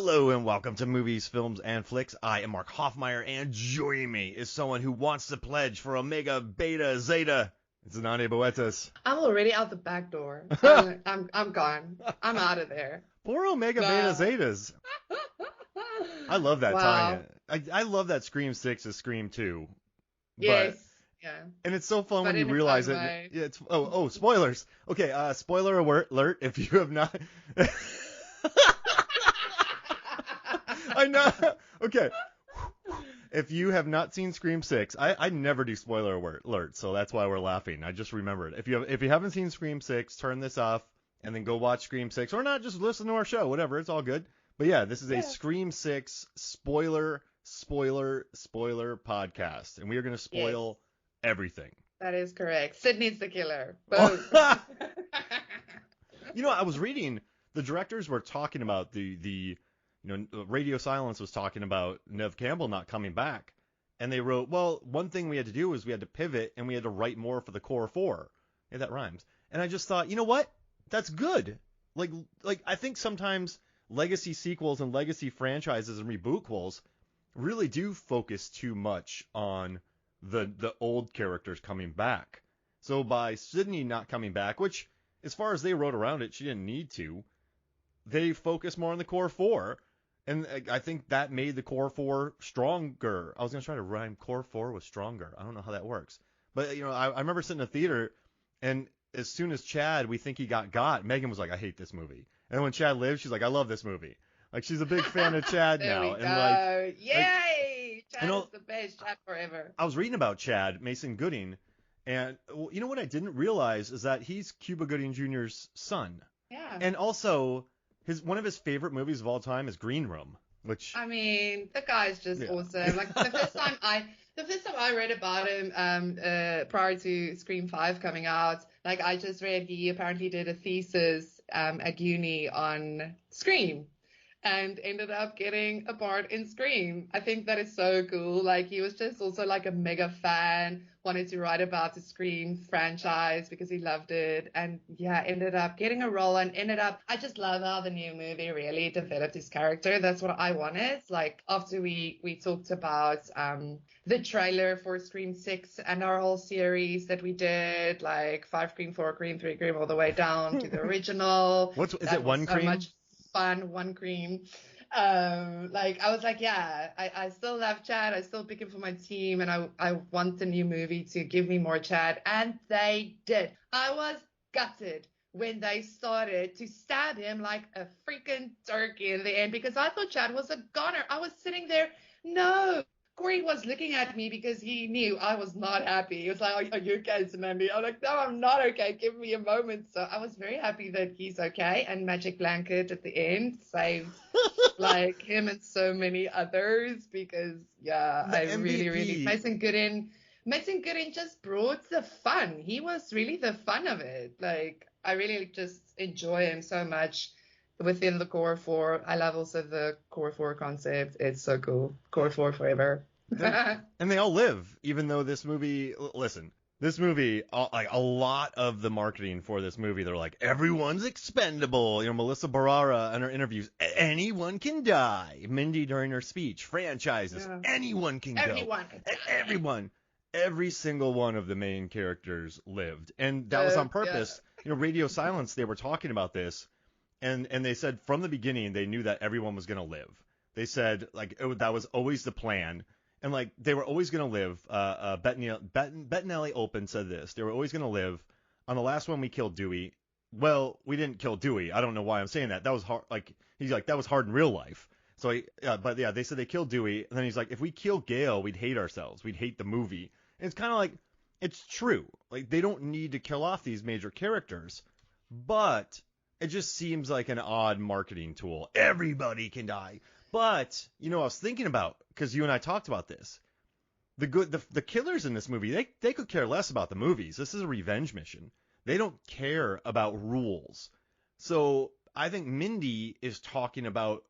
Hello and welcome to Movies, Films, and Flicks. I am Mark Hoffmeyer, and joining me is someone who wants to pledge for Omega Beta Zeta. It's Anane Boetas. I'm already out the back door. I'm gone. I'm out of there. Poor Omega No. Beta Zetas. I love that Wow. tie-in. I love that Scream 6 is Scream 2. Yes. Yeah. And it's so fun But when you in its realize own it. way. Yeah, spoilers. Okay, spoiler alert if you have not. I know. Okay. If you have not seen Scream 6, I never do spoiler alert, so that's why we're laughing. I just remembered. If you haven't seen Scream 6, turn this off and then go watch Scream 6, or not, just listen to our show, whatever. It's all good. But yeah, this is a Scream 6 spoiler podcast, and we are going to spoil everything. That is correct. Sydney's the killer. Boom. I was reading, the directors were talking about Radio Silence was talking about Neve Campbell not coming back. And they wrote, well, one thing we had to do is we had to pivot and we had to write more for the core four. Yeah, that rhymes. And I just thought, you know what? That's good. Like I think sometimes legacy sequels and legacy franchises and rebootquels really do focus too much on the old characters coming back. So by Sydney not coming back, which as far as they wrote around it, she didn't need to, they focus more on the core four. And I think that made the core four stronger. I was going to try to rhyme core four with stronger. I don't know how that works. But, I remember sitting in the theater, and as soon as Chad, we think he got, Megan was like, I hate this movie. And when Chad lives, she's like, I love this movie. Like, she's a big fan of Chad There now. we go. And Yay! Chad is the best. Chad forever. I was reading about Chad, Mason Gooding, and you know what I didn't realize is that he's Cuba Gooding Jr.'s son. Yeah. And also, one of his favorite movies of all time is Green Room, which the guy's just awesome. Like the first time I read about him prior to Scream 5 coming out, like I just read he apparently did a thesis at uni on Scream and ended up getting a part in Scream. I think that is so cool. Like he was just also like a mega fan, wanted to write about the Scream franchise because he loved it, and ended up getting a role and I just love how the new movie really developed his character. That's what I wanted. Like after we talked about the trailer for Scream 6 and our whole series that we did, like 5 Scream, 4 Scream, 3 Scream, all the way down to the original. Is it 1 Scream? So much fun, 1 Scream. I was like, I still love Chad. I still pick him for my team, and I want the new movie to give me more Chad, and they did. I was gutted when they started to stab him like a freaking turkey in the end because I thought Chad was a goner. I was sitting there, no. Corey was looking at me because he knew I was not happy. He was like, are you okay, Samantha? I'm like, no, I'm not okay. Give me a moment. So I was very happy that he's okay. And Magic Blanket at the end saved like him and so many others because, really, Mason Gooding just brought the fun. He was really the fun of it. Like, I really just enjoy him so much within the core four. I love also the core four concept. It's so cool. Core four forever. And they all live, even though this movie, this movie, like a lot of the marketing for this movie, they're like, everyone's expendable. Melissa Barrera in her interviews, anyone can die. Mindy during her speech, franchises, anyone can go. Everyone. Every single one of the main characters lived. And that was on purpose. Radio Silence, they were talking about this. And they said from the beginning they knew that everyone was going to live. They said that was always the plan, and like they were always going to live. Bettinelli-Olpin said this: they were always going to live. On the last one we killed Dewey. Well, we didn't kill Dewey. I don't know why I'm saying that. That was hard. Like he's like that was hard in real life. So they said they killed Dewey, and then he's like, if we kill Gale, we'd hate ourselves. We'd hate the movie. And it's kind of like it's true. Like they don't need to kill off these major characters, but it just seems like an odd marketing tool. Everybody can die. But, I was thinking about, because you and I talked about this, the killers in this movie, they could care less about the movies. This is a revenge mission. They don't care about rules. So I think Mindy is talking about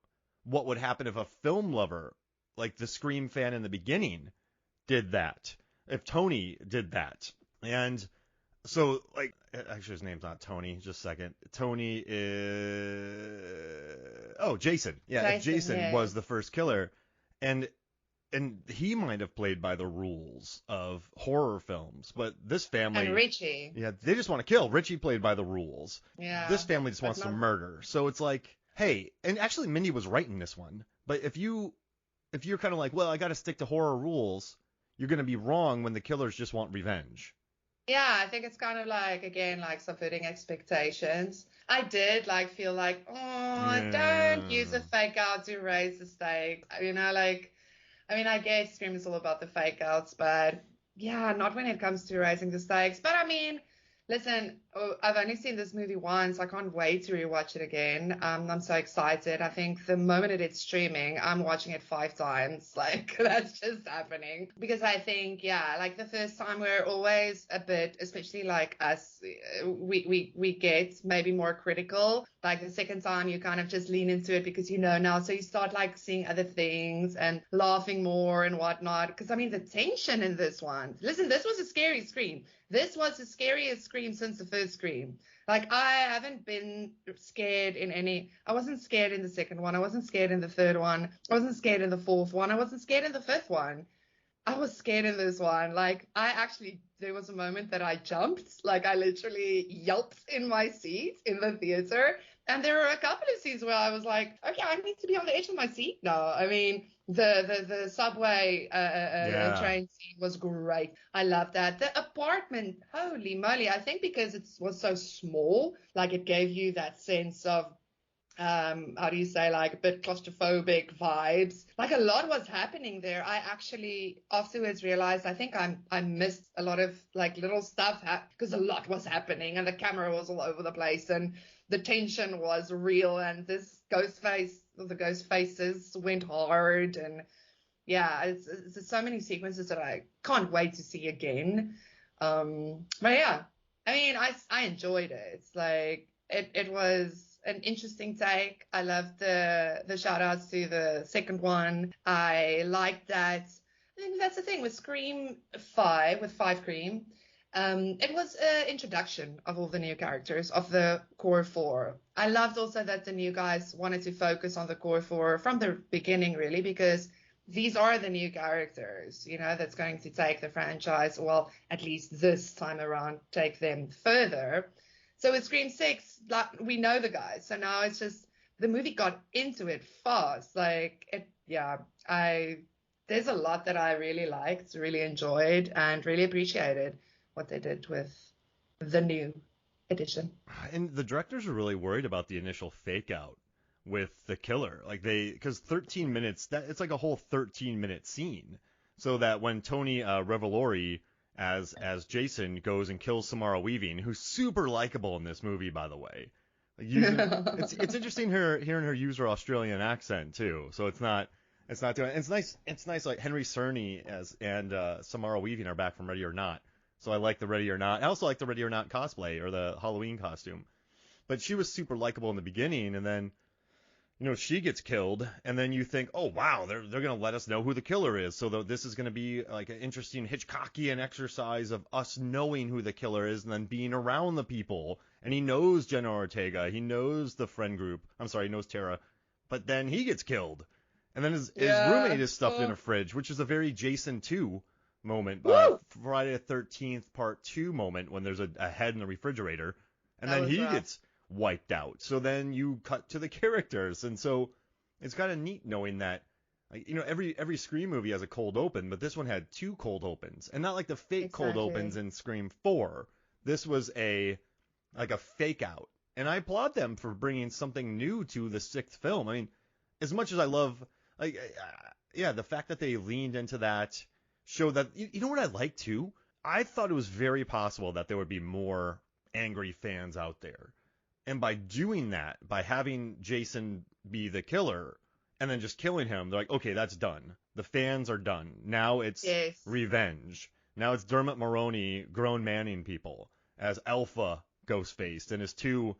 what would happen if a film lover, like the Scream fan in the beginning, did that. If Tony did that. And so, like, Actually, his name's not Tony. Just a second. Tony is... Oh, Jason. Yeah, if Jason Yes. was the first killer, and he might have played by the rules of horror films, but this And family, Richie. yeah, they just want to kill. Richie played by the rules. Yeah. This family just But wants to not- murder. So it's like, hey, and actually Mindy was right in this one. But if you're kind of like, well, I got to stick to horror rules, you're going to be wrong when the killers just want revenge. Yeah, I think it's kind of like, again, like subverting expectations. I did like feel like, oh, don't use a fake out to raise the stakes. You know, like, I mean, I guess Scream is all about the fake outs, but yeah, not when it comes to raising the stakes. But I mean, listen, I've only seen this movie once. I can't wait to rewatch it again. I'm so excited. I think the moment it is streaming, I'm watching it 5 times. Like, that's just happening. Because I think, yeah, like the first time we're always a bit, especially like us, we get maybe more critical. Like the second time you kind of just lean into it because you know now. So you start like seeing other things and laughing more and whatnot. Because I mean, the tension in this one. Listen, this was a scary Scream. This was the scariest Scream since the first Scream. Like, I haven't been scared in any... I wasn't scared in the second one. I wasn't scared in the third one. I wasn't scared in the fourth one. I wasn't scared in the fifth one. I was scared in this one. Like, there was a moment that I jumped. Like, I literally yelped in my seat in the theater. And there were a couple of scenes where I was like, okay, I need to be on the edge of my seat now. I mean, the subway train scene was great. I love that. The apartment, holy moly. I think because it was so small, like it gave you that sense of how do you say, like a bit claustrophobic vibes. Like a lot was happening there. I actually afterwards realized I think I missed a lot of like little stuff because a lot was happening and the camera was all over the place and the tension was real and the ghost faces went hard and yeah, it's so many sequences that I can't wait to see again. But yeah, I mean, I enjoyed it. It's like it was an interesting take. I loved the shout outs to the second one. I liked that. I think that's the thing with Scream 5, with 5 Cream. It was an introduction of all the new characters of the core 4. I loved also that the new guys wanted to focus on the core 4 from the beginning, really, because these are the new characters, you know, that's going to take the franchise, well, at least this time around, take them further. So with Scream 6, like, we know the guys. So now it's just, the movie got into it fast. Like, there's a lot that I really liked, really enjoyed, and really appreciated what they did with the new edition. And the directors are really worried about the initial fake out with the killer. Like because 13 minutes, it's like a whole 13-minute scene. So that when Tony Revolori as Jason goes and kills Samara Weaving, who's super likable in this movie, by the way. Like, it's interesting hearing her use her Australian accent too. So it's not doing. It's nice. Like Henry Cerny and Samara Weaving are back from Ready or Not. So I like the Ready or Not. I also like the Ready or Not cosplay or the Halloween costume. But she was super likable in the beginning, and then, you know, she gets killed, and then you think, oh wow, they're gonna let us know who the killer is. So this is gonna be like an interesting Hitchcockian exercise of us knowing who the killer is, and then being around the people. And he knows Jenna Ortega, he knows the friend group. I'm sorry, he knows Tara, but then he gets killed, and then his roommate is stuffed in a fridge, which is a very Jason 2 moment, Friday the 13th Part 2 moment when there's a head in the refrigerator, and then he gets wiped out. So then you cut to the characters, and so it's kind of neat knowing that, like, you know, every Scream movie has a cold open, but this one had 2 cold opens, and not like the fake cold opens in Scream 4. This was a fake out, and I applaud them for bringing something new to the 6th film. I mean, as much as I love, like, the fact that they leaned into that, showed that, you know what I like too? I thought it was very possible that there would be more angry fans out there. And by doing that, by having Jason be the killer and then just killing him, they're like, okay, that's done. The fans are done. Now it's revenge. Now it's Dermot Mulroney grown manning people as Alpha Ghostface and his 2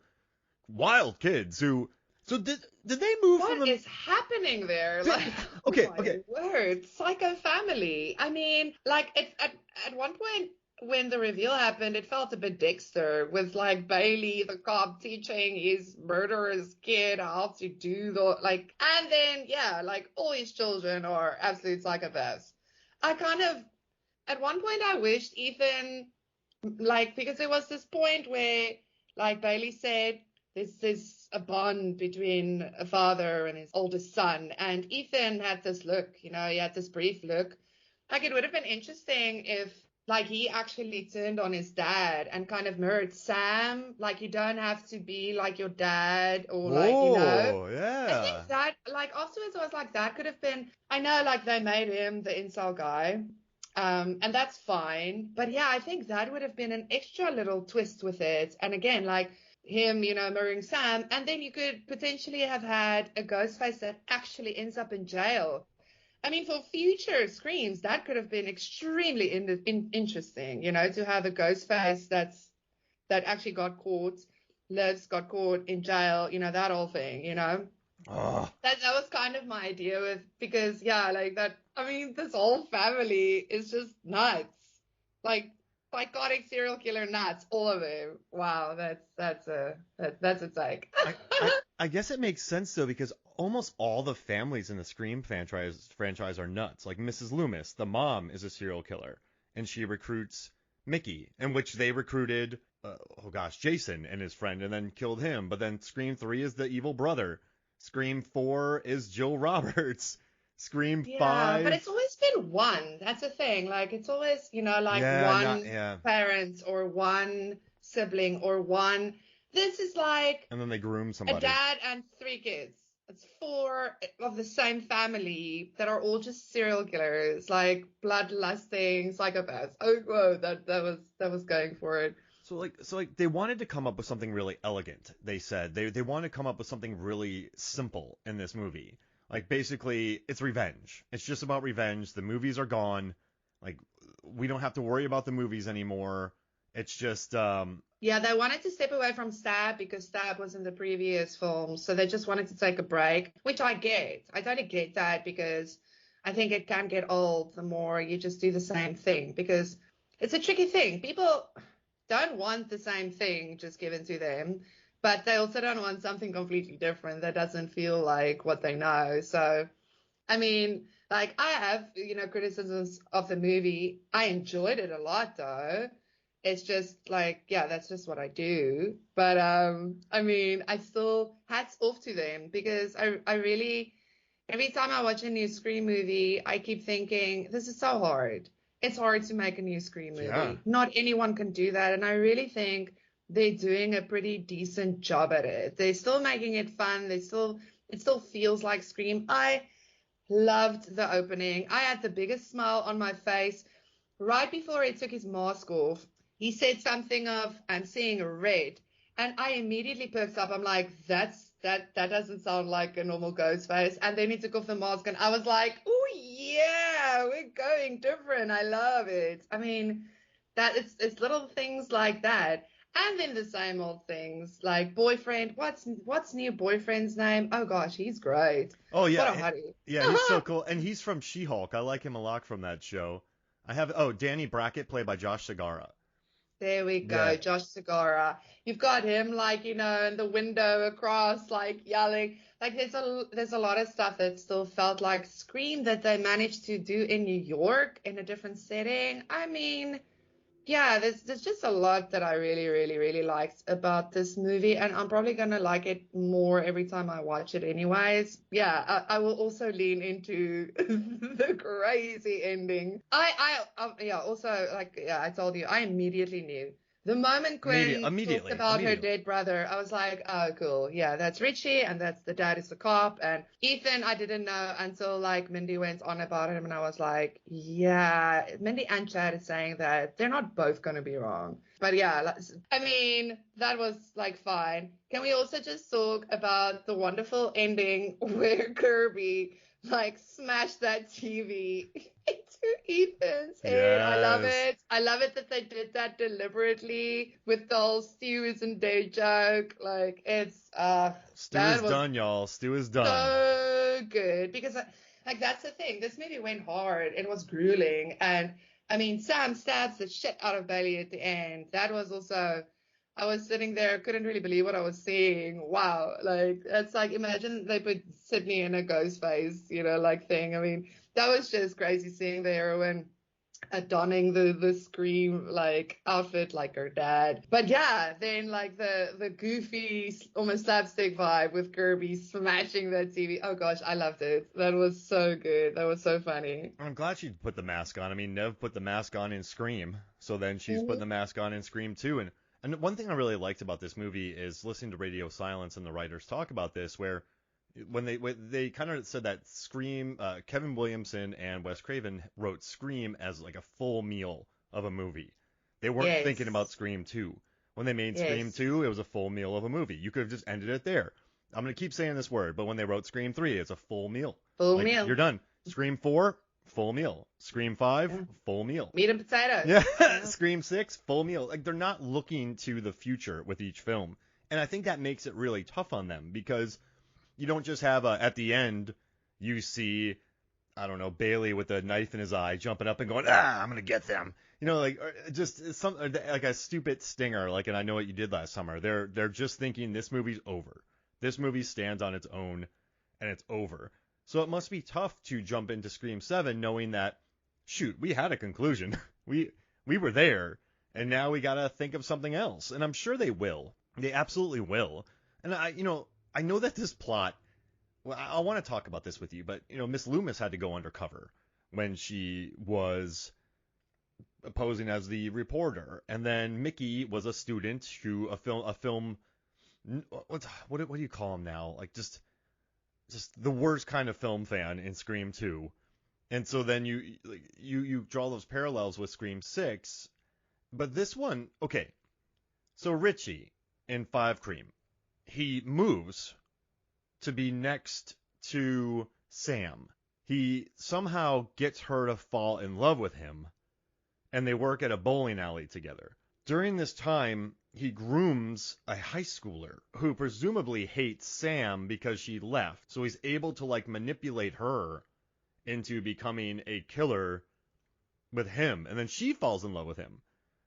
wild kids who... So did they move from... What is happening there? Like, okay. Word, psycho family. I mean, like at one point, when the reveal happened, it felt a bit Dexter with like Bailey, the cop, teaching his murderer's kid how to do and then, yeah, like all his children are absolute psychopaths. I kind of, at one point, I wished Ethan, like, because there was this point where, like Bailey said, this is a bond between a father and his oldest son. And Ethan had this look, he had this brief look. Like, it would have been interesting if, like, he actually turned on his dad and kind of mirrored Sam. Like, you don't have to be like your dad or, like, Whoa, I think yeah. that, like, afterwards I was like, that could have been, I know, like, they made him the incel guy. And that's fine. But yeah, I think that would have been an extra little twist with it. And again, like him, mirroring Sam. And then you could potentially have had a Ghostface that actually ends up in jail. I mean, for future screams, that could have been extremely interesting, to have a Ghostface that actually got caught, got caught in jail, that whole thing. Oh. That was kind of my idea because yeah, like that. I mean, this whole family is just nuts, like psychotic serial killer nuts, all of them. Wow, that's a take. I guess it makes sense though because almost all the families in the Scream franchise are nuts. Like Mrs. Loomis, the mom is a serial killer, and she recruits Mickey, in which they recruited Jason and his friend, and then killed him. But then Scream 3 is the evil brother. Scream 4 is Jill Roberts. Scream Yeah, 5. but it's always been one. That's the thing. Like it's always, like Yeah, not one yeah. parent or one sibling or one. This is like And then they groom a somebody. dad and 3 kids. It's 4 of the same family that are all just serial killers, like bloodlusting psychopaths. Oh, whoa, that was going for it. So like they wanted to come up with something really elegant. They said they wanted to come up with something really simple in this movie. Like basically it's revenge. It's just about revenge. The movies are gone. Like we don't have to worry about the movies anymore. It's just Yeah, they wanted to step away from Stab because Stab was in the previous film, so they just wanted to take a break, which I get. I totally get that because I think it can get old the more you just do the same thing because it's a tricky thing. People don't want the same thing just given to them, but they also don't want something completely different that doesn't feel like what they know. So, I mean, like I have, criticisms of the movie. I enjoyed it a lot though. It's just like, yeah, that's just what I do. But I mean, I still hats off to them because I really every time I watch a new Scream movie, I keep thinking, this is so hard. It's hard to make a new Scream yeah. movie. Not anyone can do that. And I really think they're doing a pretty decent job at it. They're still making it fun. It still feels like Scream. I loved the opening. I had the biggest smile on my face right before he took his mask off. He said something of, I'm seeing red. And I immediately perked up. I'm like, that doesn't sound like a normal ghost face. And then he took off the mask and I was like, oh yeah, we're going different. I love it. I mean, that it's little things like that. And then the same old things like boyfriend. What's new boyfriend's name? Oh gosh, he's great. Oh What a yeah. hottie. Yeah, he's so cool. And he's from She-Hulk. I like him a lot from that show. Danny Brackett played by Josh Segarra. There we go, Yeah. Josh Segura. You've got him like, in the window across, like yelling. Like there's a lot of stuff that still felt like Scream that they managed to do in New York in a different setting. I mean, yeah, there's just a lot that I really, really, really liked about this movie, and I'm probably gonna like it more every time I watch it anyways. Yeah, I will also lean into the crazy ending. Yeah, also, like, yeah, I told you, I immediately knew. The moment Quinn talked about her dead brother, I was like, oh, cool. Yeah, that's Richie, and that's the dad is the cop. And Ethan, I didn't know until like Mindy went on about him, and I was like, yeah, Mindy and Chad is saying that they're not both going to be wrong. But yeah, I mean, that was like fine. Can we also just talk about the wonderful ending where Kirby like smashed that TV into Ethan's head? I love Yes. it. I love it that they did that deliberately with the whole Stu isn't dead joke. Like it's Stu is done, y'all. Stu is done. so good because like that's the thing. This movie went hard. It was grueling, and I mean, Sam stabs the shit out of Bailey at the end. That was also, I was sitting there, couldn't really believe what I was seeing. Wow. Like, it's like, imagine they put Sydney in a Ghostface, like thing. I mean, that was just crazy seeing the heroine donning the Scream like outfit like her dad. But yeah, then like the goofy almost slapstick vibe with Kirby smashing that TV. Oh gosh, I loved it. That was so good. That was so funny. I'm glad she put the mask on. I mean, Nev put the mask on in Scream, so then she's putting Mhm. the mask on in Scream too. And one thing I really liked about this movie is listening to Radio Silence and the writers talk about this, where when they kind of said that Scream, Kevin Williamson and Wes Craven wrote Scream as like a full meal of a movie. They weren't thinking about Yes. Scream 2. When they made Scream Yes. 2, it was a full meal of a movie. You could have just ended it there. I'm going to keep saying this word, but when they wrote Scream 3, it's a full meal. Full Like, meal. you're done. Scream 4, full meal. Scream 5, Yeah. full meal. Meat and potatoes. Yeah, Yeah. Scream 6, full meal. Like, they're not looking to the future with each film. And I think that makes it really tough on them because you don't just have at the end, you see, I don't know, Bailey with a knife in his eye jumping up and going, I'm going to get them. Like just like a stupid stinger, like, and I know what you did last summer. They're just thinking this movie's over. This movie stands on its own and it's over. So it must be tough to jump into Scream 7 knowing that, shoot, we had a conclusion. We were there, and now we got to think of something else. And I'm sure they will. They absolutely will. And I know that this plot, well, I want to talk about this with you, but Miss Loomis had to go undercover when she was posing as the reporter, and then Mickey was a student who a film what do you call him now? Like just the worst kind of film fan in Scream 2. And so then you draw those parallels with Scream 6, but this one, okay. So Richie in 5 Cream, he moves to be next to Sam. He somehow gets her to fall in love with him, and they work at a bowling alley together. During this time, he grooms a high schooler who presumably hates Sam because she left. So he's able to like manipulate her into becoming a killer with him, and then she falls in love with him.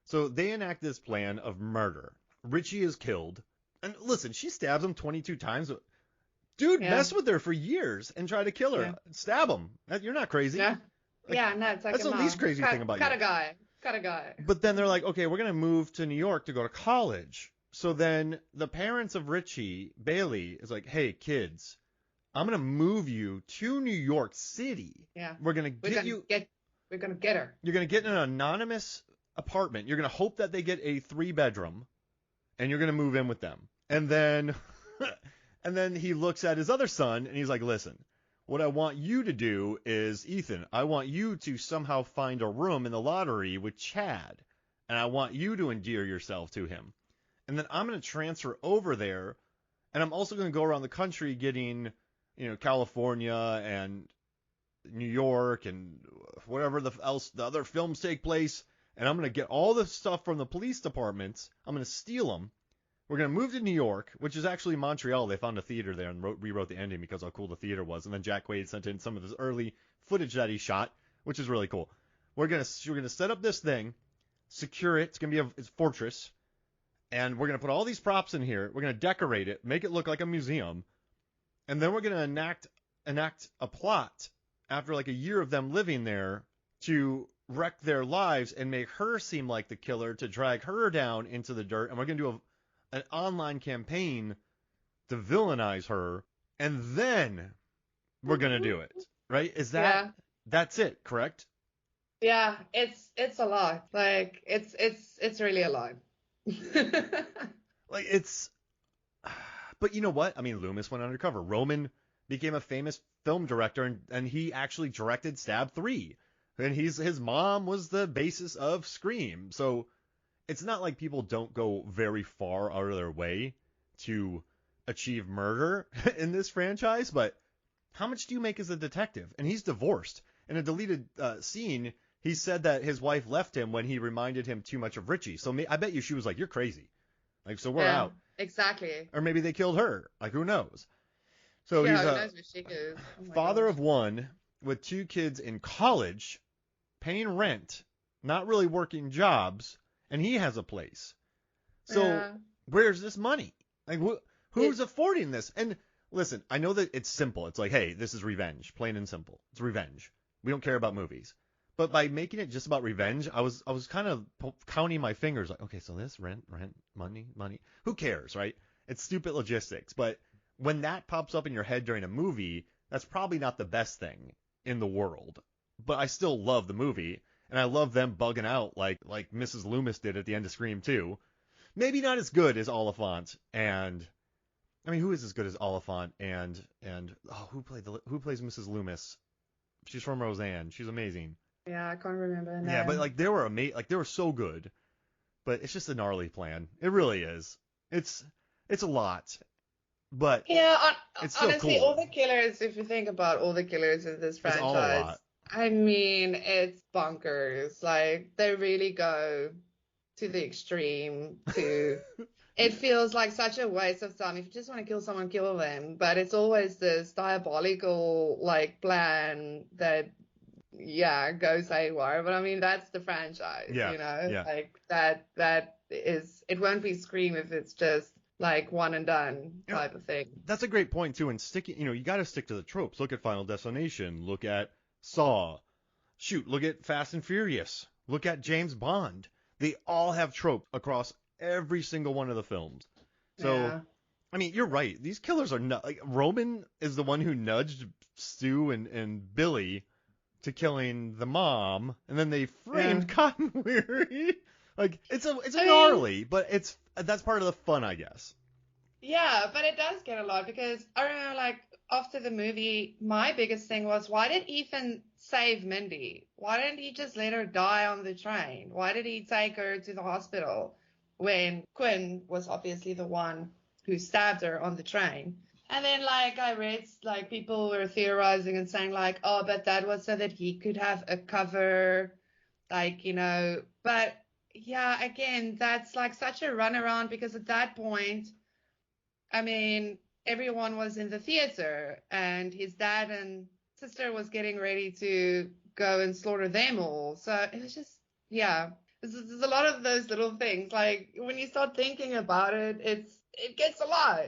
So they enact this plan of murder. Richie is killed, and listen, she stabs him 22 times. Dude, Yeah. mess with her for years and try to kill her. Yeah. Stab him. You're not crazy. Yeah. Like, Yeah, no, it's like that's the least crazy thing about cut you. a guy. Cut a guy. But then they're like, okay, we're going to move to New York to go to college. So then the parents of Richie, Bailey, is like, hey, kids, I'm going to move you to New York City. Yeah. We're going to We're gonna get her. You're going to get an anonymous apartment. You're going to hope that they get a 3-bedroom, and you're going to move in with them. And then and then he looks at his other son, and he's like, listen, what I want you to do is, Ethan, I want you to somehow find a room in the lottery with Chad, and I want you to endear yourself to him. And then I'm going to transfer over there, and I'm also going to go around the country getting, California and New York and whatever the other films take place, and I'm going to get all the stuff from the police departments. I'm going to steal them. We're going to move to New York, which is actually Montreal. They found a theater there and rewrote the ending because how cool the theater was. And then Jack Quaid sent in some of his early footage that he shot, which is really cool. We're going to set up this thing, secure it. It's going to be a fortress. And we're going to put all these props in here. We're going to decorate it, make it look like a museum. And then we're going to enact a plot after like a year of them living there to wreck their lives and make her seem like the killer, to drag her down into the dirt. And we're going to do an online campaign to villainize her, and then we're gonna do it, right? That's it, correct? Yeah, it's a lot. Like it's really a lot. Like but you know what? I mean, Loomis went undercover. Roman became a famous film director, and he actually directed Stab 3, and his mom was the basis of Scream. So it's not like people don't go very far out of their way to achieve murder in this franchise, but how much do you make as a detective? And he's divorced. In a deleted scene, he said that his wife left him when he reminded him too much of Richie. So I bet you she was like, you're crazy. Like, so we're out. Exactly. Or maybe they killed her. Like, who knows? So Yeah, he's who a knows what she is. Oh my father gosh. of one with 2 kids in college, paying rent not really working jobs, and he has a place. So Yeah. where's this money? Like, who's affording this? And listen, I know that it's simple. It's like, hey, this is revenge, plain and simple. It's revenge. We don't care about movies. But by making it just about revenge, I was kind of counting my fingers, like, okay, so this rent, money. Who cares, right? It's stupid logistics. But when that pops up in your head during a movie, that's probably not the best thing in the world. But I still love the movie, and I love them bugging out like Mrs. Loomis did at the end of Scream 2. Maybe not as good as Oliphant, and I mean, who is as good as Oliphant and who plays Mrs. Loomis? She's from Roseanne. She's amazing. Yeah, I can't remember her name. Yeah, but like they were amazing. Like they were so good. But it's just a gnarly plan. It really is. It's a lot. But yeah, it's still honestly, cool. all the killers, if you think about all the killers in this It's all a franchise, lot. I mean, it's bonkers. Like, they really go to the extreme to it feels like such a waste of time. If you just want to kill someone, kill them. But it's always this diabolical like plan that goes haywire. But I mean that's the franchise, Yeah, you know? yeah. Like that is it won't be Scream if it's just like one and done You know, type of thing. that's a great point too. And sticking, you got to stick to the tropes. Look at Final Destination. Look at Saw. Shoot, look at Fast and Furious. Look at James Bond. They all have tropes across every single one of the films. So, Yeah. I mean, you're right. These killers are not like Roman is the one who nudged Stu and Billy to killing the mom, and then they framed Cotton Weary. Like it's gnarly, but that's part of the fun, I guess. Yeah, but it does get a lot because I remember like after the movie, my biggest thing was why did Ethan save Mindy? Why didn't he just let her die on the train? Why did he take her to the hospital when Quinn was obviously the one who stabbed her on the train? And then like I read like people were theorizing and saying like, oh, but that was so that he could have a cover, like, but yeah, again, that's like such a runaround because at that point, I mean, everyone was in the theater and his dad and sister was getting ready to go and slaughter them all. So it was just, yeah, there's a lot of those little things. Like when you start thinking about it, it gets a lot.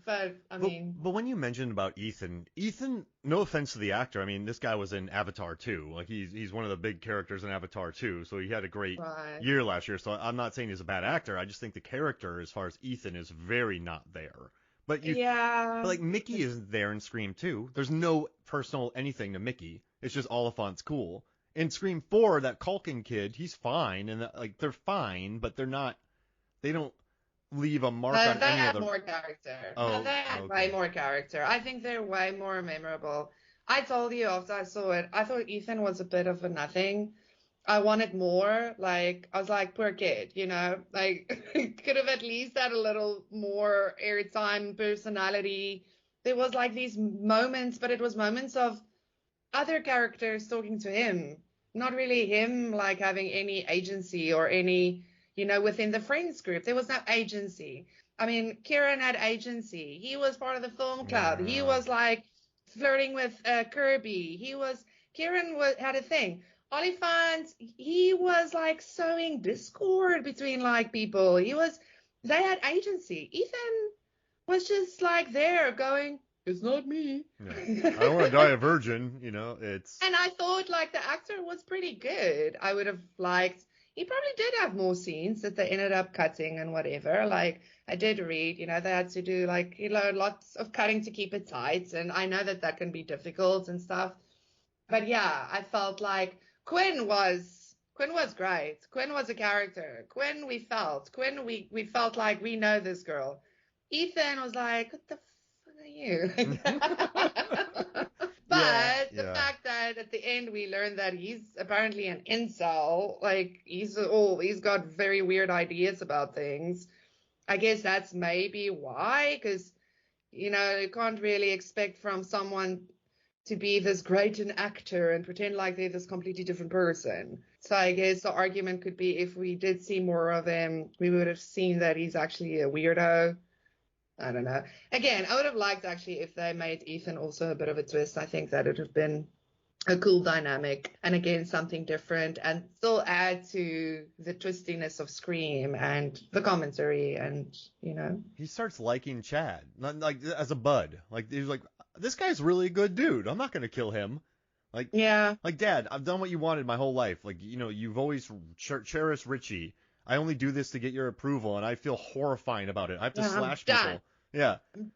But when you mentioned about Ethan, no offense to the actor, I mean, this guy was in Avatar 2. Like he's one of the big characters in Avatar 2, so he had a great year last year. So I'm not saying he's a bad actor. I just think the character, as far as Ethan, is very not there. But like Mickey isn't there in Scream 2. There's no personal anything to Mickey. It's just Oliphant's cool. In Scream 4, that Culkin kid, he's fine, and like they're fine, but they're not. They don't leave a mark on they any have other. more character. Oh, They have okay. way more character. I think they're way more memorable. I told you after I saw it, I thought Ethan was a bit of a nothing. I wanted more. Like, I was like, poor kid, like, could have at least had a little more airtime, personality. There was like these moments, but it was moments of other characters talking to him, not really him like having any agency or any, within the friends group. There was no agency. I mean, Kieran had agency. He was part of the film club. He was like flirting with Kirby. Kieran had a thing. Oliphant, he was like sowing discord between like people. They had agency. Ethan was just like there going, it's not me. Yeah. I don't want to die a virgin, it's. And I thought like the actor was pretty good. I would have liked, he probably did have more scenes that they ended up cutting and whatever. Like I did read, they had to do like, lots of cutting to keep it tight. And I know that can be difficult and stuff. But yeah, I felt like Quinn was great. Quinn was a character. Quinn, we felt like we know this girl. Ethan was like, what the fuck are you? But the fact that at the end we learned that he's apparently an incel, like he's got very weird ideas about things. I guess that's maybe why, because you can't really expect from someone to be this great an actor and pretend like they're this completely different person. So I guess the argument could be if we did see more of him, we would have seen that he's actually a weirdo. I don't know. Again, I would have liked actually if they made Ethan also a bit of a twist. I think that would have been a cool dynamic, and again something different, and still add to the twistiness of Scream and the commentary, and He starts liking Chad, not like as a bud. Like he's like, this guy's really a good dude. I'm not gonna kill him. Like, yeah, like Dad, I've done what you wanted my whole life. Like, you've always cherished Richie. I only do this to get your approval, and I feel horrifying about it. I have to yeah, I'm slash done. people. Yeah, I'm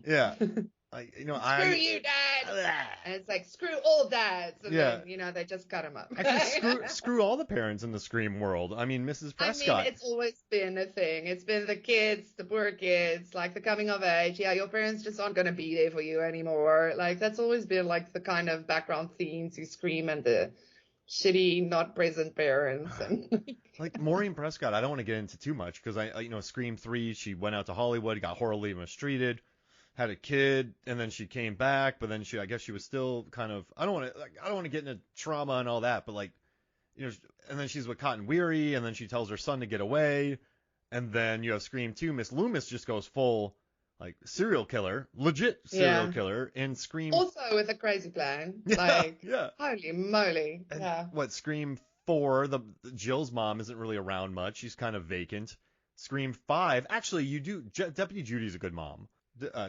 yeah. done. Screw you, Dad. And it's like, screw all dads. And Yeah. then, they just cut him up. Actually, screw all the parents in the Scream world. I mean, Mrs. Prescott. It's always been a thing. It's been the kids, the poor kids, like the coming of age. Yeah, your parents just aren't going to be there for you anymore. Like, that's always been like the kind of background theme to Scream, and the shitty, not present parents. And Like Maureen Prescott, I don't want to get into too much because Scream 3, she went out to Hollywood, got horribly mistreated, had a kid, and then she came back, but then I guess she was still kind of, I don't want to get into trauma and all that, but and then she's with Cotton Weary, and then she tells her son to get away, and then you have Scream 2, Miss Loomis just goes full like serial killer, legit serial killer in Scream. Also with a crazy plan, holy moly, and What, Scream 4, the Jill's mom isn't really around much. She's kind of vacant. Scream 5, actually, Deputy Judy's a good mom.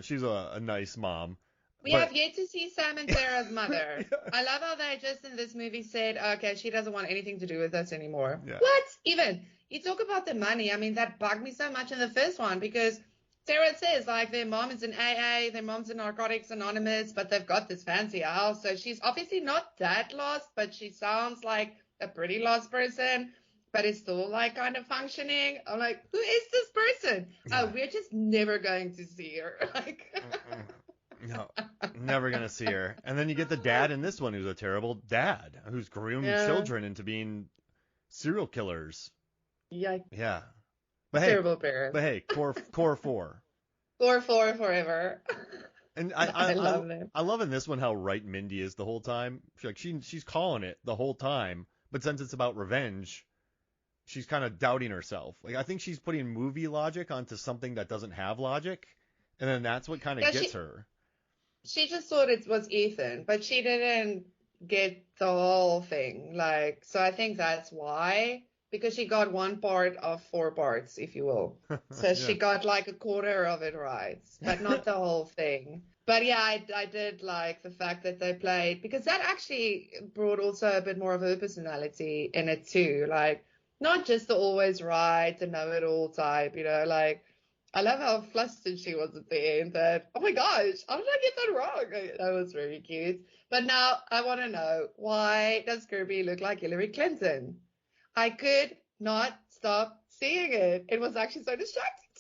She's a nice mom. We have yet to see Sam and Sarah's mother. I love how they just in this movie said, okay, she doesn't want anything to do with us anymore. Yeah. What? Even, you talk about the money. I mean, that bugged me so much in the first one, because Sarah says, like, their mom is in AA, their mom's in Narcotics Anonymous, but they've got this fancy house. So she's obviously not that lost, but she sounds like a pretty lost person, but is still like kind of functioning. I'm like, who is this person? Oh, we're just never going to see her. Like, no, never gonna see her. And then you get the dad in this one, who's a terrible dad, who's groomed children into being serial killers. Yeah. But terrible parents. But hey, core 4. Core 4 forever. And I love it. I love in this one how right Mindy is the whole time. She's calling it the whole time, but since it's about revenge, she's kind of doubting herself. Like, I think she's putting movie logic onto something that doesn't have logic, and then that's what kind of gets her. She just thought it was Ethan, but she didn't get the whole thing. Like, so I think that's why. Because she got one part of 4 parts, if you will. So she got like a quarter of it right, but not the whole thing. But yeah, I did like the fact that they played, because that actually brought also a bit more of her personality in it too. Like, not just the always right, the know-it-all type, like, I love how flustered she was at the end that, oh my gosh, how did I get that wrong? That was very cute. But now I want to know, why does Kirby look like Hillary Clinton? I could not stop seeing it. It was actually so distracting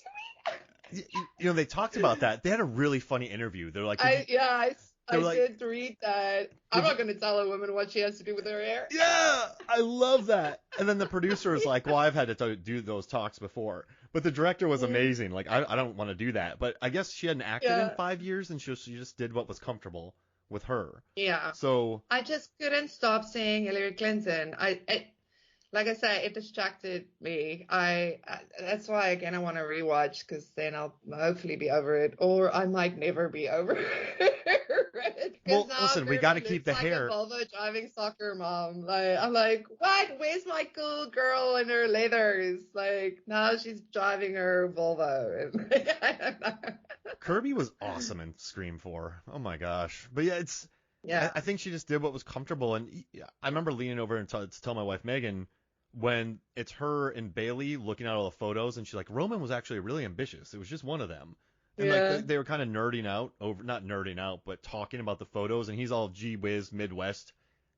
to me. They talked about that. They had a really funny interview. They're like, I did read that. I'm not going to tell a woman what she has to do with her hair. Yeah, I love that. And then the producer was like, well, I've had to do those talks before. But the director was amazing. Like, I don't want to do that. But I guess she hadn't acted in 5 years, and she just did what was comfortable with her. Yeah. So I just couldn't stop seeing Hillary Clinton. Like I say, it distracted me. That's why, again, I want to rewatch, because then I'll hopefully be over it, or I might never be over it. Well, listen, we got to keep the hair. A Volvo driving soccer mom. Like, I'm like, what? Where's my cool girl in her leathers? Like, now she's driving her Volvo. I don't know. Kirby was awesome in Scream 4. Oh my gosh. But yeah, I think she just did what was comfortable. And I remember leaning over and to tell my wife Megan, when it's her and Bailey looking at all the photos, and she's like, Roman was actually really ambitious. It was just one of them. And like they were kind of nerding out over, not nerding out, but talking about the photos, and he's all gee whiz Midwest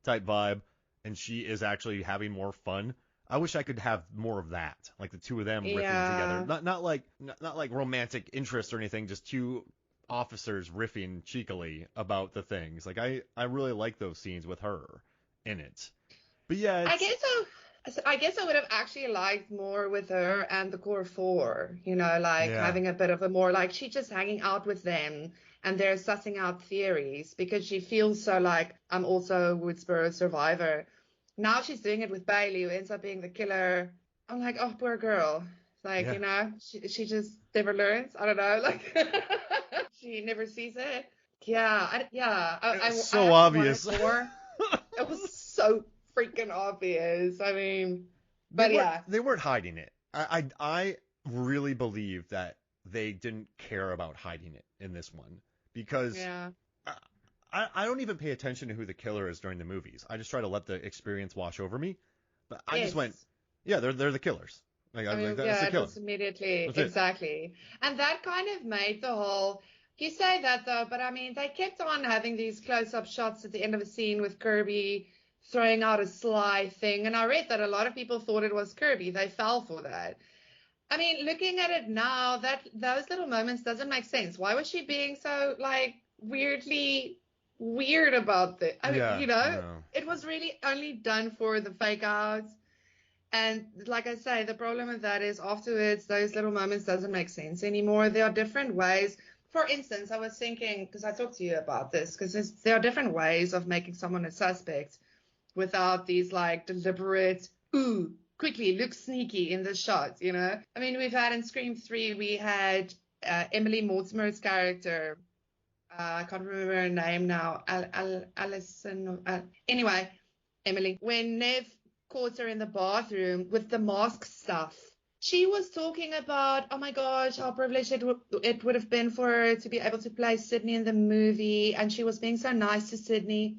type vibe, and she is actually having more fun. I wish I could have more of that, like the two of them riffing together. Not like romantic interest or anything, just two officers riffing cheekily about the things. Like I really like those scenes with her in it. But yeah, I guess I would have actually liked more with her and the core 4, having a bit of a more, like, she just hanging out with them and they're sussing out theories, because she feels so like, I'm also a Woodsboro survivor. Now she's doing it with Bailey, who ends up being the killer. I'm like, oh, poor girl. Like, she just never learns. I don't know. Like, she never sees it. Yeah. So obvious. so freaking obvious. I mean, but they weren't hiding it. I really believe that they didn't care about hiding it in this one because I don't even pay attention to who the killer is during the movies. I just try to let the experience wash over me. But I just went, yeah, they're the killers. Like, I was like, that's the killer. Just immediately, That's exactly. And that kind of made the whole. You say that though, but I mean, they kept on having these close-up shots at the end of a scene with Kirby throwing out a sly thing, and I read that a lot of people thought it was Kirby. They fell for that. I mean, looking at it now, that those little moments doesn't make sense. Why was she being so like weirdly weird about this? I mean, it was really only done for the fake outs. And like I say, the problem with that is afterwards, those little moments doesn't make sense anymore. There are different ways. For instance, I was thinking, because I talked to you about this, because there are different ways of making someone a suspect without these like deliberate, quickly, look sneaky in the shots, I mean, we've had in Scream 3, we had Emily Mortimer's character. I can't remember her name now. Alison. Anyway, Emily. When Nev caught her in the bathroom with the mask stuff, she was talking about, oh my gosh, how privileged it would have been for her to be able to play Sydney in the movie, and she was being so nice to Sydney.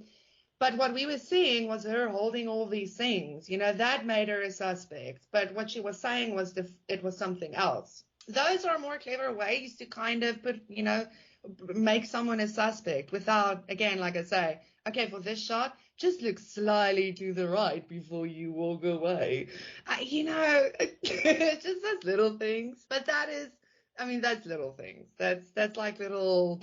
But what we were seeing was her holding all these things, that made her a suspect. But what she was saying was it was something else. Those are more clever ways to kind of put, make someone a suspect without, again, like I say, okay, for this shot, just look slyly to the right before you walk away. It's just those little things. But that's little things. That's like little,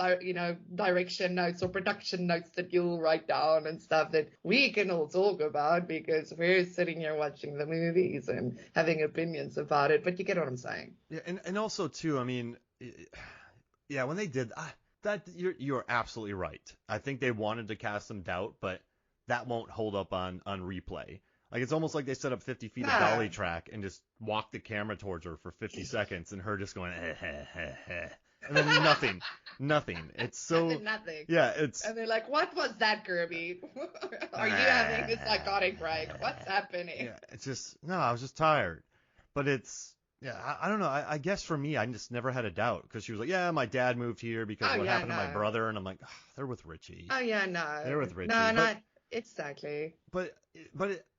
direction notes or production notes that you'll write down and stuff that we can all talk about because we're sitting here watching the movies and having opinions about it. But you get what I'm saying. Yeah, and also too, I mean, yeah, when they did that, you're absolutely right. I think they wanted to cast some doubt, but that won't hold up on replay. Like, it's almost like they set up 50 feet of dolly track and just walked the camera towards her for 50 seconds and her just going, and then nothing. It's so... Nothing. Yeah, it's... And they're like, what was that, Kirby? Are you having a psychotic break? What's happening? Yeah, it's just... No, I was just tired. But it's... Yeah, I don't know. I guess for me, I just never had a doubt because she was like, yeah, my dad moved here because what happened to my brother. And I'm like, they're with Richie. Oh, yeah, no. They're with Richie. No, exactly. But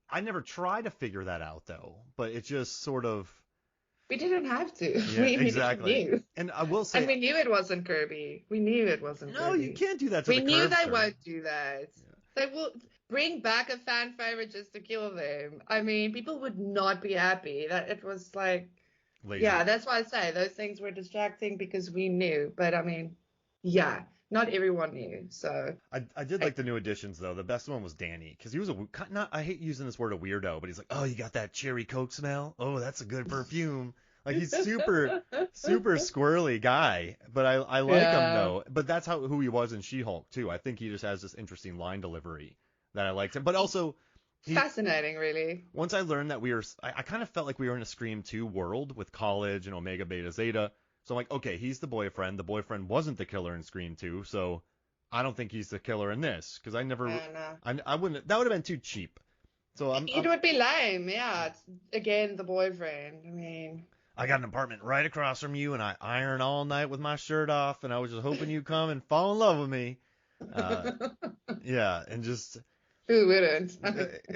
I never tried to figure that out, though. But it just sort of... We didn't have to. Yeah, exactly. Knew. And I will say... And we knew it wasn't Kirby. We knew it wasn't Kirby. No, you can't do that to the We knew they sir. won't do that. Yeah. They will bring back a fan favorite just to kill them. I mean, people would not be happy. That it was like... Lazy. Yeah, that's why I say those things were distracting because we knew. But, I mean, yeah, not everyone knew. So I did like the new additions, though. The best one was Danny because he was I hate using this word a weirdo, but he's like, oh, you got that cherry Coke smell? Oh, that's a good perfume. Like, he's super squirrely guy, but I like him, though. But that's who he was in She-Hulk, too. I think he just has this interesting line delivery that I liked him. But also... Fascinating, really. Once I learned that I kind of felt like we were in a Scream 2 world with college and Omega Beta Zeta. So I'm like, okay, he's the boyfriend. The boyfriend wasn't the killer in Scream 2, so I don't think he's the killer in this because I never, I wouldn't. That would have been too cheap. So it would be lame, yeah. It's, again, the boyfriend. I mean, I got an apartment right across from you, and I iron all night with my shirt off, and I was just hoping you'd come and fall in love with me. Yeah, and just. Who wouldn't?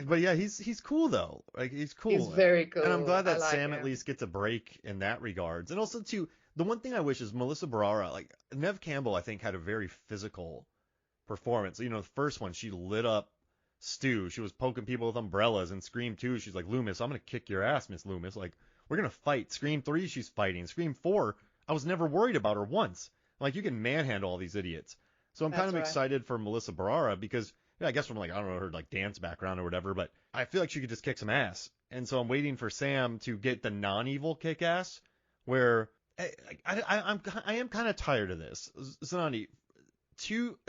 But yeah, he's cool though. Like, he's cool. He's very cool. And I'm glad that Sam at least gets a break in that regards. And also too, the one thing I wish is Melissa Barrera, like Neve Campbell, I think had a very physical performance. The first one, she lit up Stu. She was poking people with umbrellas. And Scream 2, she's like, Loomis, I'm gonna kick your ass, Miss Loomis. Like, we're gonna fight. Scream 3, she's fighting. Scream 4, I was never worried about her once. Like, you can manhandle all these idiots. So I'm kind of excited for Melissa Barrera because. Yeah, I guess from, like, I don't know, her, like, dance background or whatever, but I feel like she could just kick some ass. And so I'm waiting for Sam to get the non-evil kick-ass, where I am kind of tired of this. Zanani,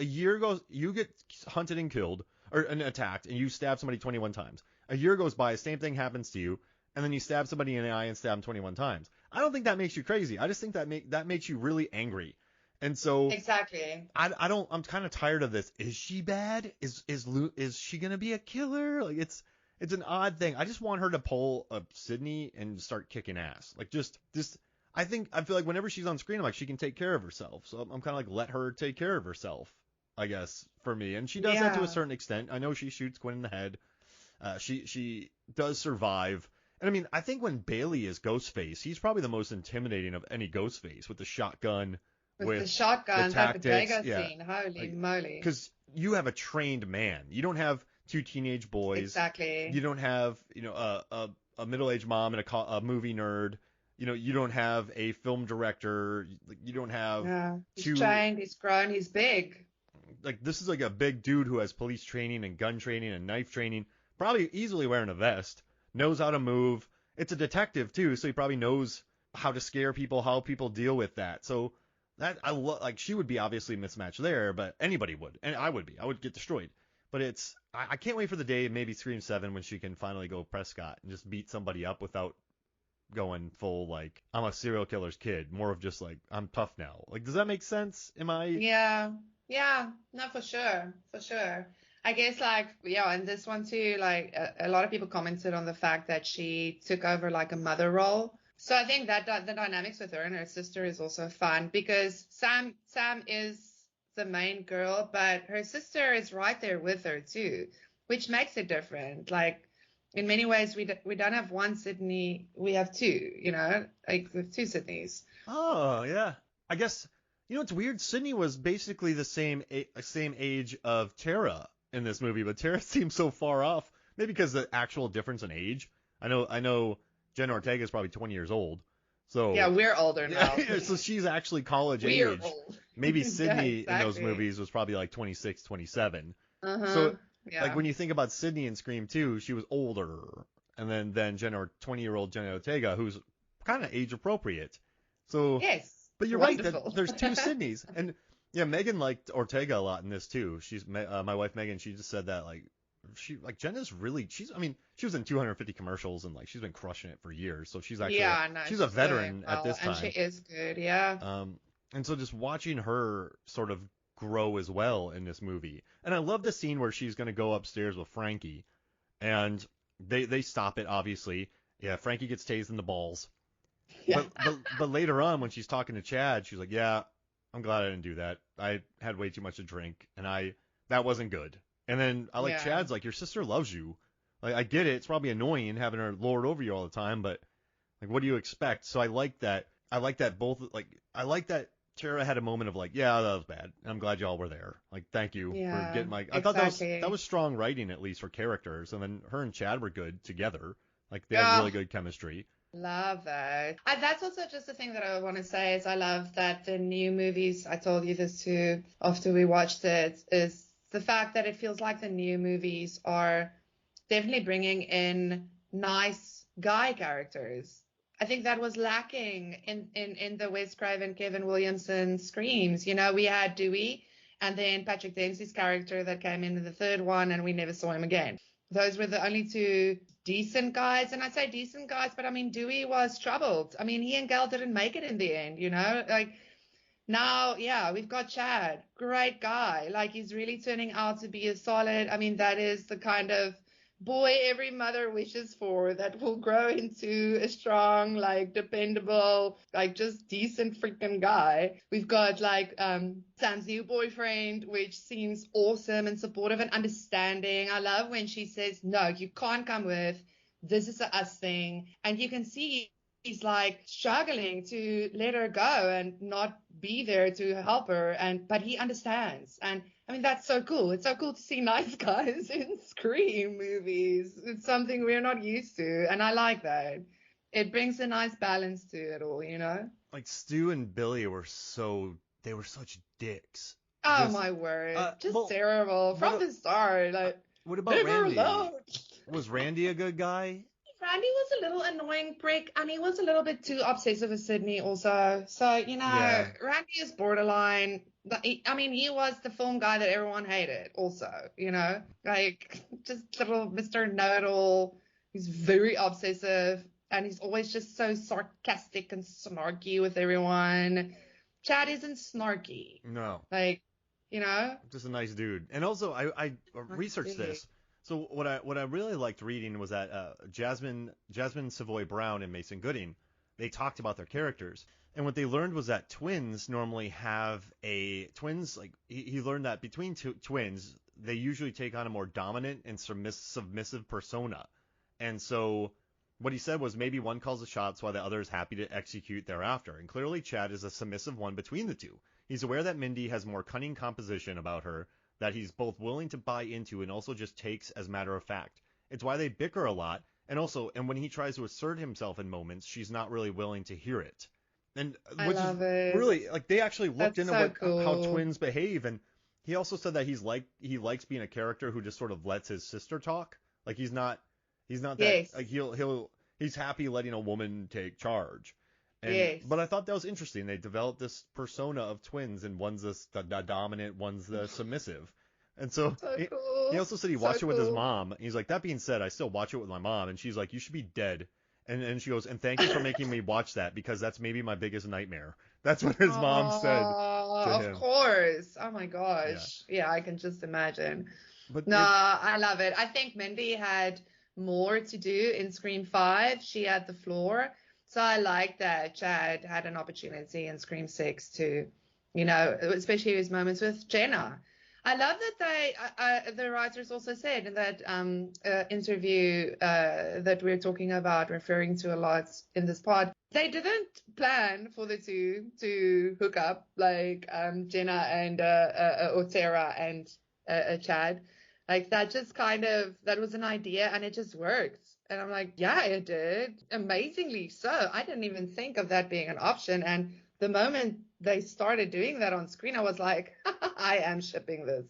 a year ago, you get hunted and killed, and attacked, and you stab somebody 21 times. A year goes by, same thing happens to you, and then you stab somebody in the eye and stab them 21 times. I don't think that makes you crazy. I just think that makes you really angry. And so Exactly. I'm kind of tired of this. Is she bad? Is she gonna be a killer? Like it's an odd thing. I just want her to pull up Sydney and start kicking ass. Like just I feel like whenever she's on screen, I'm like she can take care of herself. So I'm kind of like let her take care of herself, I guess, for me. And she does that to a Yeah. certain extent. I know she shoots Quinn in the head. She does survive. And I mean, I think when Bailey is Ghostface, he's probably the most intimidating of any Ghostface with the shotgun, With the with the shotgun, that tactics. bodega Yeah, scene, holy like moly. because you have a trained man. You don't have two teenage boys. You Exactly. don't have a middle-aged mom and a movie nerd. You don't have a film director. You don't have Yeah. He's two trained, he's grown, he's big. like this is like a big dude who has police training and gun training and knife training. Probably easily wearing a vest. Knows how to move. It's a detective too, so he probably knows how to scare people, how people deal with that. So that like she would be obviously mismatched there, but anybody would, and I would be. I would get destroyed. But I can't wait for the day, maybe Scream 7, when she can finally go Prescott and just beat somebody up without going full like I'm a serial killer's kid. More of just like I'm tough now. Like, does that make sense? Am I? Yeah. Yeah. No, for sure. For sure. I guess like, yeah, and this one too, like a lot of people commented on the fact that she took over like a mother role. So I think that the dynamics with her and her sister is also fun because Sam is the main girl, but her sister is right there with her too, which makes it different. Like in many ways, we don't have one Sydney, we have two, like we have two Sydneys. Oh yeah. I guess it's weird. Sydney was basically the same age of Tara in this movie, but Tara seems so far off. Maybe because the actual difference in age. I know Jenna Ortega is probably 20 years old. Yeah, So we're older now. yeah, so she's actually college We're age. old. Maybe Yeah, Sydney in those exactly. movies was probably like 26, 27. Uh-huh. So like Yeah. when you think about Sydney in Scream 2, she was older. And then Jenna 20-year-old Jenna Ortega, who's kind of age appropriate. So Yes. but you're right that Wonderful. there's two Sydneys, and yeah, Megan liked Ortega a lot in this too. She's my wife Megan. She just said that Jenna's really I mean she was in 250 commercials and like she's been crushing it for years. So Yeah, no, she's a she's doing veteran at well, this and she time. is good. Yeah. And so just watching her sort of grow as well in this movie, and I love the scene where she's gonna go upstairs with Frankie, and they stop it obviously. Yeah, Frankie gets tased in the balls. Yeah. But later on when she's talking to Chad, she's like, "Yeah, I'm glad I didn't do that. I had way too much to drink, and that wasn't good." And then I like Yeah. Chad's like, "Your sister loves you. Like I get it. It's probably annoying having her lord over you all the time, but like, what do you expect?" So I like that. I like that Tara had a moment of like, "Yeah, that was bad. And I'm glad y'all were there. Like, thank you for Yeah. getting my." I thought that Exactly. was strong writing at least for characters, and then her and Chad were good together. Like they had really Oh, good chemistry. love that. And that's also just the thing that I want to say is I love that the new movies, I told you this too after we watched it, is the fact that it feels like the new movies are definitely bringing in nice guy characters. I think that was lacking in the Wes Craven, Kevin Williamson Screams. We had Dewey and then Patrick Dempsey's character that came into the third one and we never saw him again. Those were the only two decent guys. And I say decent guys, but I mean, Dewey was troubled. I mean, he and Gal didn't make it in the end. Like now, yeah, we've got Chad, great guy. Like he's really turning out to be a solid. I mean, that is the kind of boy every mother wishes for that will grow into a strong, like dependable, like just decent freaking guy. We've got like Sam's new boyfriend, which seems awesome and supportive and understanding. I love when she says, "No, you can't come with. This is a us thing," and you can see he's like struggling to let her go and not be there to help her, but he understands. And I mean, that's so cool. It's so cool to see nice guys in Scream movies. It's something we're not used to, and I like that. It brings a nice balance to it all. Like Stu and Billy they were such dicks. Oh Just my word, just well, terrible from what the start. uh, Like, what about leave her Randy? alone. Was Randy a good guy? Randy was a little annoying prick, and he was a little bit too obsessive with Sydney also. So, Yeah. Randy is borderline. I mean, he was the film guy that everyone hated also. Like, just little Mr. Know-it-all. He's very obsessive, and he's always just so sarcastic and snarky with everyone. Chad isn't snarky. No. Like, you know? Just a nice dude. And also, I researched dude. this. So what I really liked reading was that Jasmine Savoy Brown and Mason Gooding, they talked about their characters. And what they learned was that twins normally have twins, like he learned that between twins, they usually take on a more dominant and submissive persona. And so what he said was maybe one calls the shots while the other is happy to execute thereafter. And clearly Chad is a submissive one between the two. He's aware that Mindy has more cunning composition about her that he's both willing to buy into and also just takes as matter of fact. It's why they bicker a lot. And when he tries to assert himself in moments, she's not really willing to hear it. And I which love is it. really like they actually looked That's into so how cool. twins behave, and he also said that he likes being a character who just sort of lets his sister talk. Like he's not that Yes. like he's happy letting a woman take charge. Yes. But I thought that was interesting. They developed this persona of twins, and one's the dominant, one's the submissive. And so cool. he also said he watched it with his mom. He's like, that being said, I still watch it with my mom, and she's like, you should be dead. And she goes, and thank you for making me watch that because that's maybe my biggest nightmare. That's what his mom said to him. Of course. Oh my gosh. Yeah, I can just imagine. But I love it. I think Mindy had more to do in Scream 5. She had the floor. So I like that Chad had an opportunity in Scream 6 to, especially his moments with Jenna. I love that the writers also said in that interview that we're talking about, referring to a lot in this pod, they didn't plan for the two to hook up, like Jenna and Ortega and Chad. Like that just that was an idea and it just worked. And I'm like, yeah, it did. Amazingly so. I didn't even think of that being an option. And the moment they started doing that on screen, I was like, I am shipping this.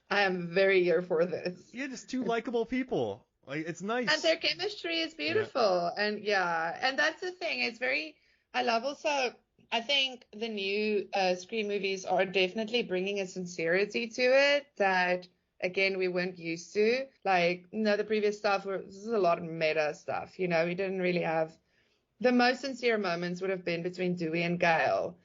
I am very here for this. Yeah, just two likable people. Like it's nice. And their chemistry is beautiful. Yeah. And that's the thing. I think the new Scream movies are definitely bringing a sincerity to it that, again, we weren't used to. Like, the previous stuff, this is a lot of meta stuff. We didn't really have the most sincere moments would have been between Dewey and Gail,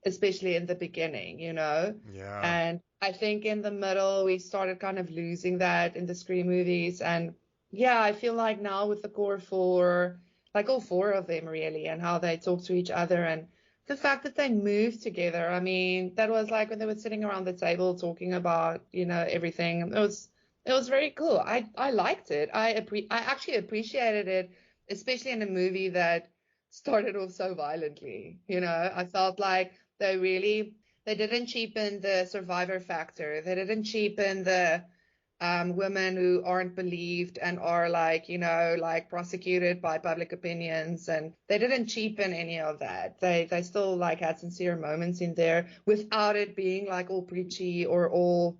especially in the beginning, Yeah. And I think in the middle, we started kind of losing that in the Scream movies. And yeah, I feel like now with the core four, like all four of them really, and how they talk to each other and the fact that they moved together. I mean, that was like when they were sitting around the table talking about, everything. It was very cool. I liked it. I actually appreciated it, especially in a movie that started off so violently. I felt like they didn't cheapen the survivor factor. They didn't cheapen the women who aren't believed and are like prosecuted by public opinions, and they didn't cheapen any of that. They still had sincere moments in there without it being like all preachy or all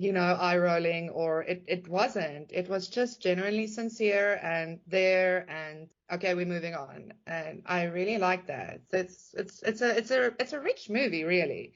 eye rolling, or it wasn't. It was just genuinely sincere and there, and okay, we're moving on. And I really like that. It's a rich movie, really.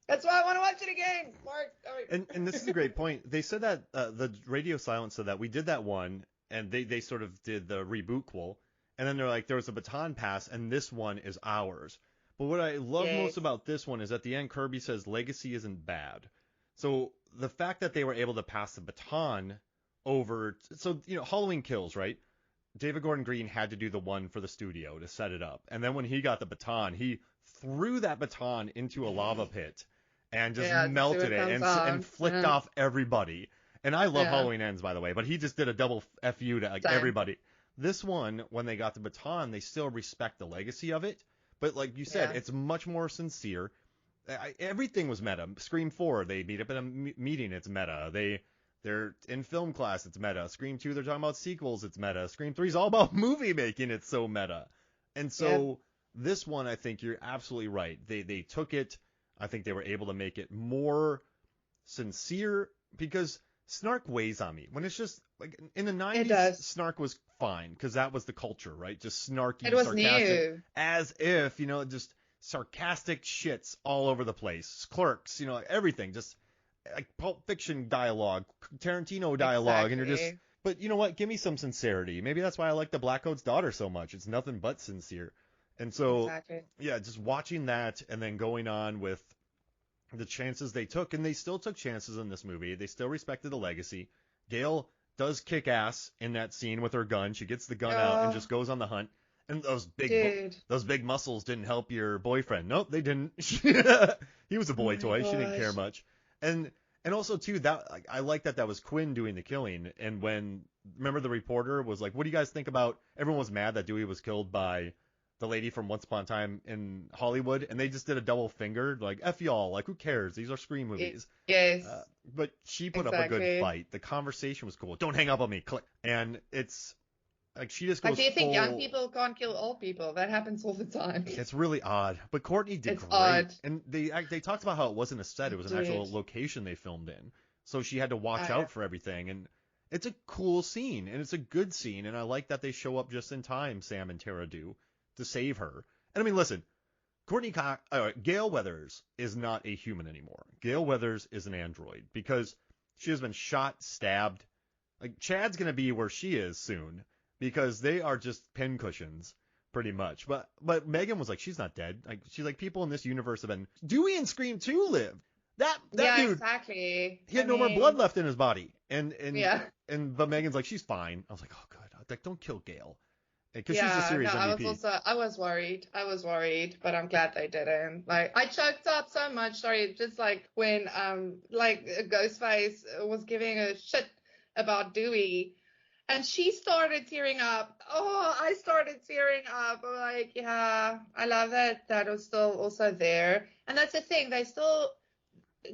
That's why I want to watch it again, Mark. And this is a great point. They said that the radio silence said that we did that one, and they sort of did the rebootquel, and then they're like, there was a baton pass, and this one is ours. But what I love most about this one is at the end, Kirby says legacy isn't bad. So the fact that they were able to pass the baton over, so Halloween Kills, right? David Gordon Green had to do the one for the studio to set it up, and then when he got the baton, he threw that baton into a lava pit and just melted it and flicked off everybody. And I love Halloween Ends, by the way, but he just did a double FU to everybody. This one, when they got the baton, they still respect the legacy of it. But like you said, it's much more sincere. Everything was meta. Scream 4, they meet up in a meeting, it's meta. They're in film class, it's meta. Scream 2, they're talking about sequels, it's meta. Scream 3 is all about movie making, it's so meta. And so this one, I think you're absolutely right. They took it. I think they were able to make it more sincere because snark weighs on me. When it's just like in the 90s, snark was fine because that was the culture, right? Just snarky, it was sarcastic, new. As if, just sarcastic shits all over the place. Clerks, everything, just like Pulp Fiction dialogue, Tarantino dialogue, and you're just, but you know what? Give me some sincerity. Maybe that's why I like The Black Coat's Daughter so much. It's nothing but sincere. And so, Exactly. yeah, just watching that and then going on with the chances they took, and they still took chances in this movie. They still respected the legacy. Gail does kick ass in that scene with her gun. She gets the gun out and Oh, just goes on the hunt. And dude. those big muscles didn't help your boyfriend. Nope, they didn't. He was a Oh boy my toy. She didn't care gosh. much. And also too, that like, I like that was Quinn doing the killing. And when remember the reporter was like, "What do you guys think about?" Everyone was mad that Dewey was killed by the lady from Once Upon a Time in Hollywood, and they just did a double finger, like "F y'all," like who cares? These are Scream movies. Yes, But she put up a good exactly. fight. The conversation was cool. Don't hang up on me. Click. And it's like she just Like, goes do you think young full. people can't kill old people? That happens all the time. It's really odd. But Courtney did It's great. odd, And they talked about how it wasn't a set. It was an dude. actual location they filmed in. So she had to watch I out for everything. And it's a cool scene. And it's a good scene. And I like that they show up just in time, Sam and Tara do, to save her. And I mean, listen, Gail Weathers is not a human anymore. Gail Weathers is an android because she has been shot, stabbed. Like Chad's gonna be where she is soon because they are just pincushions pretty much. But Megan was like, she's not dead. Like she's like, people in this universe have been. Dewey and Scream 2 lived. That Yeah, dude, exactly. he I had no more blood mean, left in his body. And yeah. and but Megan's like, she's fine. I was like, oh good. I was like, don't kill Gail because she's a Yeah, no, serious MVP. I was worried. I was worried, but I'm glad they didn't. Like, I choked up so much. Sorry, just like when, like Ghostface was giving a shit about Dewey and she started tearing up. Oh, I started tearing up. I'm like, yeah, I love that that was still also there. And that's the thing. They still,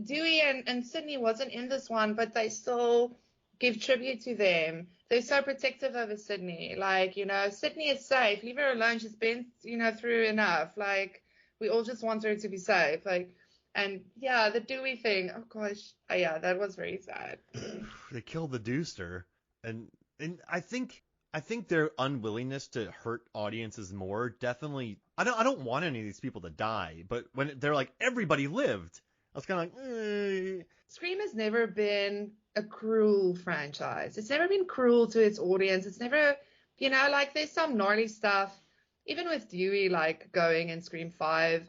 Dewey and Sydney wasn't in this one, but they still give tribute to them. They're so protective over Sydney. Like, Sydney is safe. Leave her alone. She's been, through enough. Like, we all just want her to be safe. Like, and yeah, the Dewey thing. Oh gosh, yeah, that was very sad. They killed the Deuster, and and I think their unwillingness to hurt audiences more definitely. I don't want any of these people to die, but when they're like everybody lived, I was kind of like, Scream has never been a cruel franchise. It's never been cruel to its audience. It's never, like there's some gnarly stuff, even with Dewey like going in Scream 5.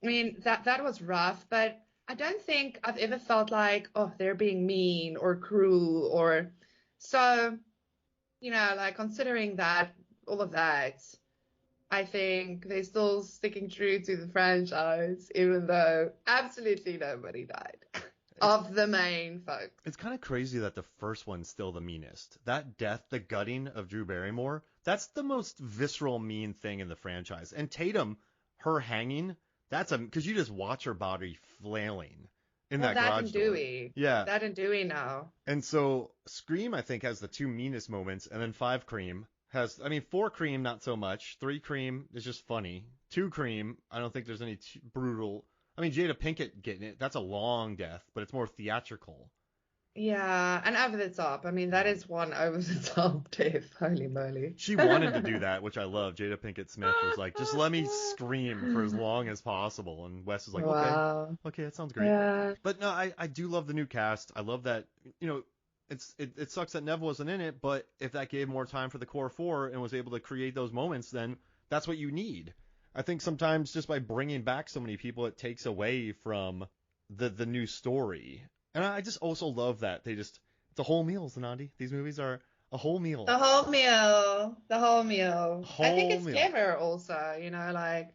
I mean, that was rough, but I don't think I've ever felt like, oh, they're being mean or cruel or so, like considering that, all of that, I think they're still sticking true to the franchise, even though absolutely nobody died it's of the main folks. it's kind of crazy that the first one's still the meanest. That death, the gutting of Drew Barrymore, that's the most visceral, mean thing in the franchise. And Tatum, her hanging, that's because you just watch her body flailing in Well, that that and garage door. Dewey. Yeah. That and Dewey now. And so Scream, I think, has the two meanest moments, and then 5 Cream has, I mean, 4 Cream, not so much. 3 Cream is just funny. 2 Cream, I don't think there's any brutal. I mean, Jada Pinkett getting it, that's a long death, but it's more theatrical. Yeah, and over the top. I mean, that is one over the top death. Holy moly. She wanted to do that, which I love. Jada Pinkett Smith was like, just let me scream for as long as possible. And Wes was like, okay, Wow. okay, that sounds great. Yeah. But no, I do love the new cast. I love that, it sucks that Nev wasn't in it, but if that gave more time for the core 4 and was able to create those moments, then that's what you need. I think sometimes just by bringing back so many people, it takes away from the new story. And I just also love that it's a whole meal, Zanandi. These movies are a whole meal. The whole meal. The whole meal. I think Whole it's meal. clever also, like,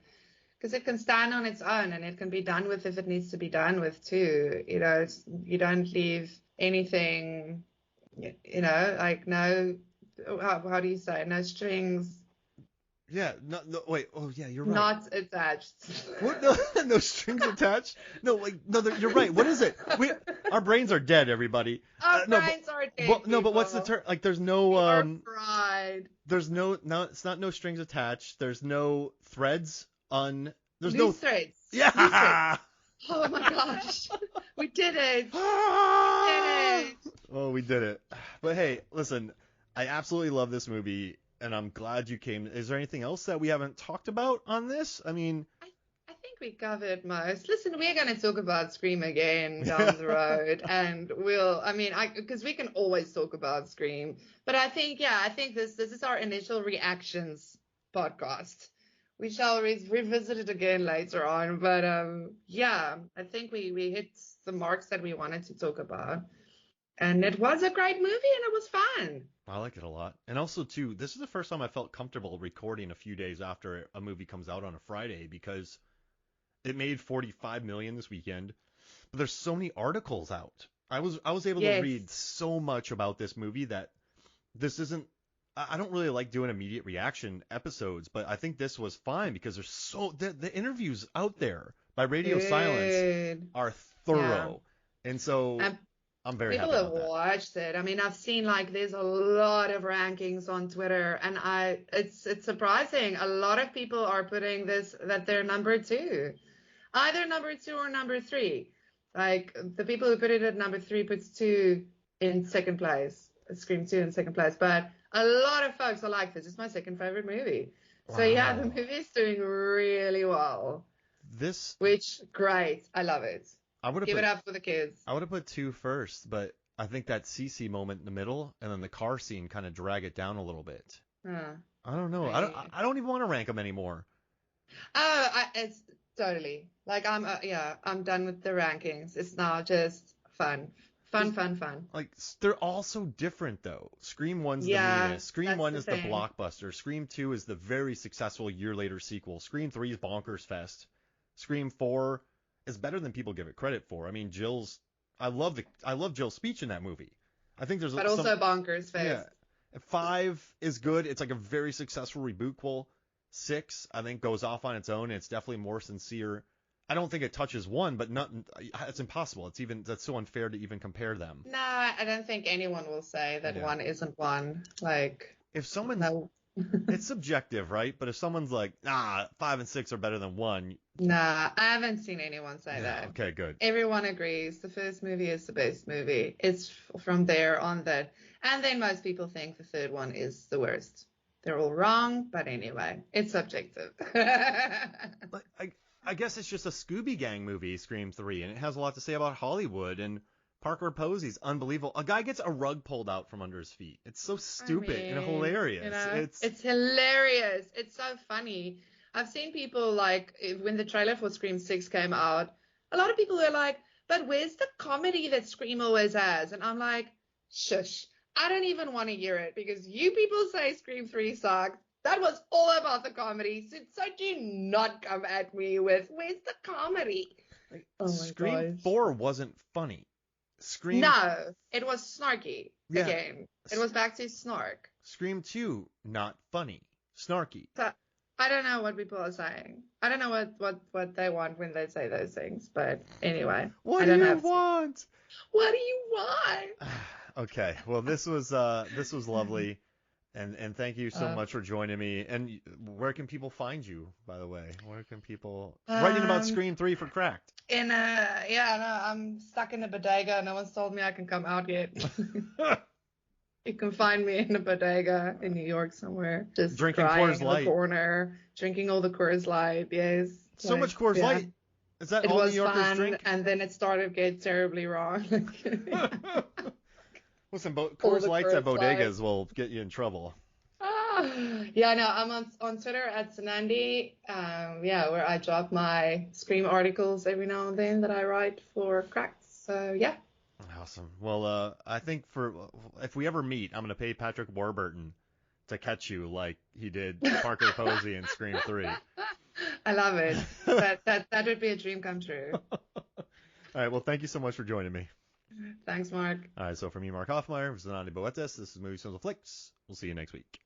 because it can stand on its own and it can be done with if it needs to be done with too. You don't leave anything, like no, how do you say, no strings Yeah, no, wait. Oh, yeah, you're right. not attached. What? No, no strings attached. No, like, no, you're right. What is it? Our brains are dead, everybody. Our No, brains are dead, no, but what's the people. term? Like, there's We are no, fried. there's no, it's not no strings attached. There's no threads there's no, Loose threads. Loose threads. yeah. Oh my gosh. We did it. We did it. Oh, we did it. But hey, listen, I absolutely love this movie, and I'm glad you came. Is there anything else that we haven't talked about on this? I mean, I think we covered most. Listen, we're going to talk about Scream again down the road, and because we can always talk about Scream, but I think this is our initial reactions podcast. We shall revisit it again later on. But yeah, I think we hit the marks that we wanted to talk about. And it was a great movie and it was fun. I like it a lot. And also, too, this is the first time I felt comfortable recording a few days after a movie comes out on a Friday because it made 45 million this weekend. But there's so many articles out. I was able to read so much about this movie that this isn't. I don't really like doing immediate reaction episodes, but I think this was fine because there's the interviews out there by Radio Silence are thorough, and so I'm very happy about that. People have watched it. I mean, I've seen like there's a lot of rankings on Twitter, and it's surprising. A lot of people are putting this that they're number 2, either number 2 or number 3. Like the people who put it at number 3 puts 2 in second place, Scream 2 in second place, but a lot of folks are like, this is my second favorite movie. Wow. So yeah, the movie is doing really well. Which great. I love it. Give it up for the kids. I would have put 2 first, but I think that CC moment in the middle and then the car scene kind of drag it down a little bit. I don't know. I don't even want to rank them anymore. It's totally like I'm done with the rankings. It's now just fun. Like they're all so different though. Scream 1's the meanest. Scream 1 is the blockbuster. Scream 2 is the very successful year later sequel. Scream 3 is bonkers fest. Scream 4 is better than people give it credit for. I mean, I love Jill's speech in that movie. I think there's also bonkers fest. Yeah. 5 is good. It's like a very successful rebootquel. 6 I think goes off on its own. And it's definitely more sincere. I don't think it touches 1, but it's impossible. That's so unfair to even compare them. No, I don't think anyone will say that 1 isn't 1. Like if someone, it's subjective, right? But if someone's like, 5 and 6 are better than 1. Nah, I haven't seen anyone say that. Okay, good. Everyone agrees the first movie is the best movie. It's from there on that, and then most people think the third one is the worst. They're all wrong, but anyway, it's subjective. But I guess it's just a Scooby Gang movie, Scream 3, and it has a lot to say about Hollywood, and Parker Posey's unbelievable. A guy gets a rug pulled out from under his feet. It's so stupid and hilarious. You know, it's hilarious. It's so funny. I've seen people like, when the trailer for Scream 6 came out, a lot of people were like, but where's the comedy that Scream always has? And I'm like, shush. I don't even want to hear it because you people say Scream 3 sucks. That was all about the comedy. So do not come at me with, where's the comedy? Scream 4 wasn't funny. No, it was snarky again. It was back to snark. Scream 2, not funny. Snarky. So, I don't know what people are saying. I don't know what they want when they say those things. But anyway. What do you want? What do you want? Okay. Well, this was lovely. And thank you so much for joining me. And where can people find you, by the way? Where can people writing about Scream 3 for Cracked? I'm stuck in a bodega. No one's told me I can come out yet. You can find me in a bodega in New York somewhere, just drinking Coors Light in the corner, drinking all the Coors Light. Yes, so much Coors Light. Is that all New Yorkers fun, drink? And then it started to get terribly wrong. Listen, Coors Lights at bodegas will get you in trouble. I'm on Twitter at Sanandi, where I drop my Scream articles every now and then that I write for Cracked. So, yeah. Awesome. Well, I think if we ever meet, I'm going to pay Patrick Warburton to catch you like he did Parker Posey in Scream 3. I love it. That would be a dream come true. All right. Well, thank you so much for joining me. Thanks, Mark. All right. So from me, Mark Hoffmeyer, this is Anandi Boetes. This is Movies, Films, and Flicks. We'll see you next week.